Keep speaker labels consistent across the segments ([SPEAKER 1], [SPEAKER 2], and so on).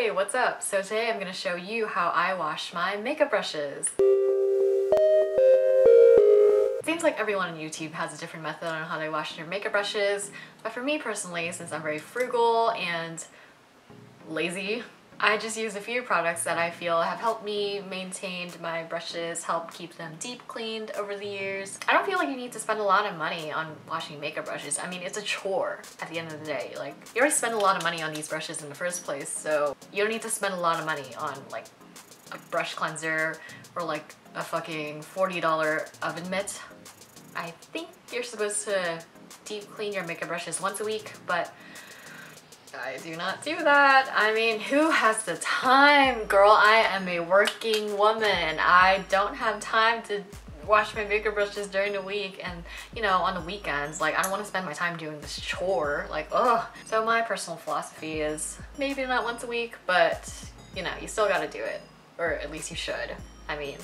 [SPEAKER 1] Hey, what's up? So today I'm going to show you how I wash my makeup brushes. Seems like everyone on YouTube has a different method on how they wash their makeup brushes, but for me personally, since I'm very frugal and lazy, I just use a few products that I feel have helped me maintain my brushes, help keep them deep cleaned over the years. I don't feel like you need to spend a lot of money on washing makeup brushes. I mean, it's a chore at the end of the day. Like, you already spend a lot of money on these brushes in the first place, so you don't need to spend a lot of money on like a brush cleanser or like a fucking $40 oven mitt. I think you're supposed to deep clean your makeup brushes once a week, but I do not do that. I mean, who has the time, girl? I am a working woman. I don't have time to wash my makeup brushes during the week and, you know, on the weekends. Like, I don't want to spend my time doing this chore. Like, ugh. So my personal philosophy is maybe not once a week, but, you know, you still gotta do it. Or at least you should. I mean,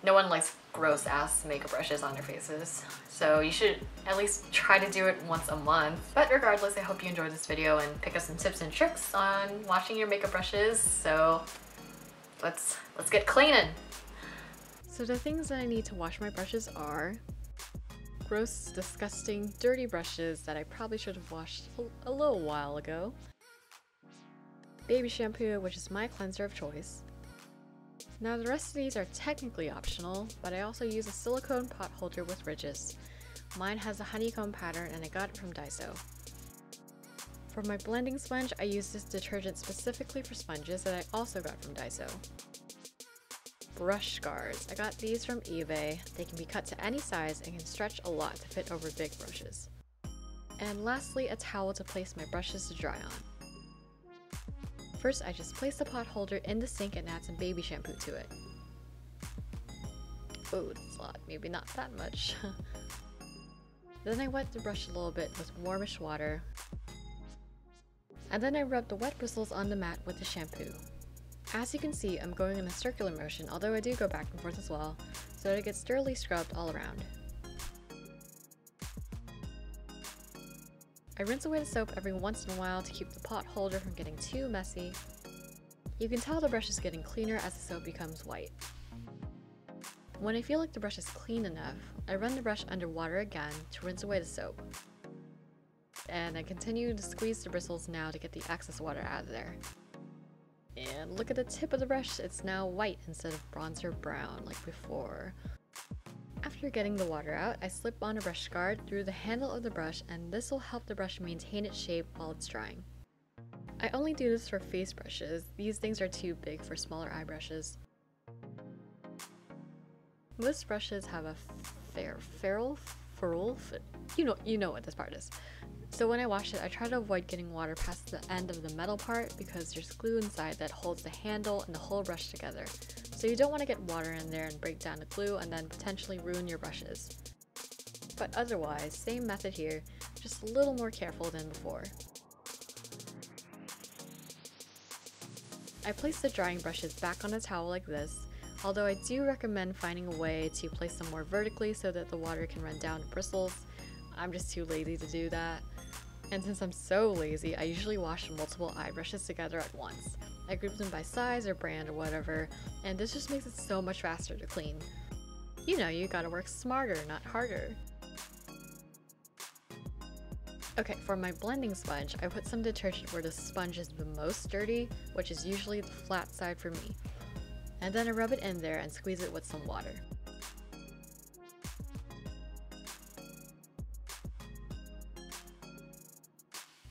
[SPEAKER 1] no one likes gross ass makeup brushes on their faces, so you should at least try to do it once a month. But regardless, I hope you enjoyed this video and pick up some tips and tricks on washing your makeup brushes. So let's get cleaning. So the things that I need to wash my brushes are gross, disgusting, dirty brushes that I probably should have washed a little while ago, baby shampoo, which is my cleanser of choice. Now the rest of these are technically optional, but I also use a silicone pot holder with ridges. Mine has a honeycomb pattern and I got it from Daiso. For my blending sponge, I use this detergent specifically for sponges that I also got from Daiso. Brush guards. I got these from eBay. They can be cut to any size and can stretch a lot to fit over big brushes. And lastly, a towel to place my brushes to dry on. First, I just place the pot holder in the sink and add some baby shampoo to it. Oh, that's a lot. Maybe not that much. Then I wet the brush a little bit with warmish water. And then I rub the wet bristles on the mat with the shampoo. As you can see, I'm going in a circular motion, although I do go back and forth as well, so that it gets thoroughly scrubbed all around. I rinse away the soap every once in a while to keep the pot holder from getting too messy. You can tell the brush is getting cleaner as the soap becomes white. When I feel like the brush is clean enough, I run the brush under water again to rinse away the soap. And I continue to squeeze the bristles now to get the excess water out of there. And look at the tip of the brush, it's now white instead of bronze or brown like before. After getting the water out, I slip on a brush guard through the handle of the brush, and this will help the brush maintain its shape while it's drying. I only do this for face brushes. These things are too big for smaller eye brushes. Most brushes have a ferrule, you know what this part is. So when I wash it, I try to avoid getting water past the end of the metal part because there's glue inside that holds the handle and the whole brush together. So you don't want to get water in there and break down the glue and then potentially ruin your brushes. But otherwise, same method here, just a little more careful than before. I place the drying brushes back on a towel like this, although I do recommend finding a way to place them more vertically so that the water can run down the bristles. I'm just too lazy to do that. And since I'm so lazy, I usually wash multiple eye brushes together at once. I group them by size or brand or whatever, and this just makes it so much faster to clean. You know, you gotta work smarter, not harder. Okay, for my blending sponge, I put some detergent where the sponge is the most dirty, which is usually the flat side for me. And then I rub it in there and squeeze it with some water.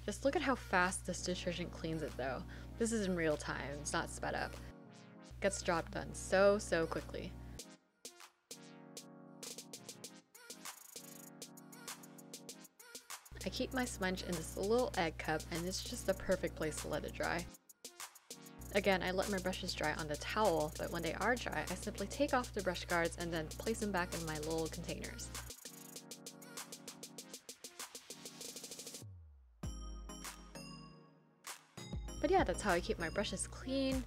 [SPEAKER 1] Just look at how fast this detergent cleans it though. This is in real time, it's not sped up. Gets the job done so quickly. I keep my sponge in this little egg cup and it's just the perfect place to let it dry. Again, I let my brushes dry on the towel, but when they are dry, I simply take off the brush guards and then place them back in my little containers. But yeah, that's how I keep my brushes clean.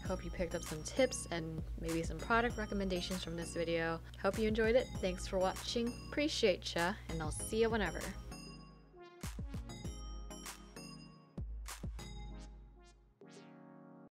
[SPEAKER 1] Hope you picked up some tips and maybe some product recommendations from this video. Hope you enjoyed it. Thanks for watching. Appreciate ya, and I'll see you whenever.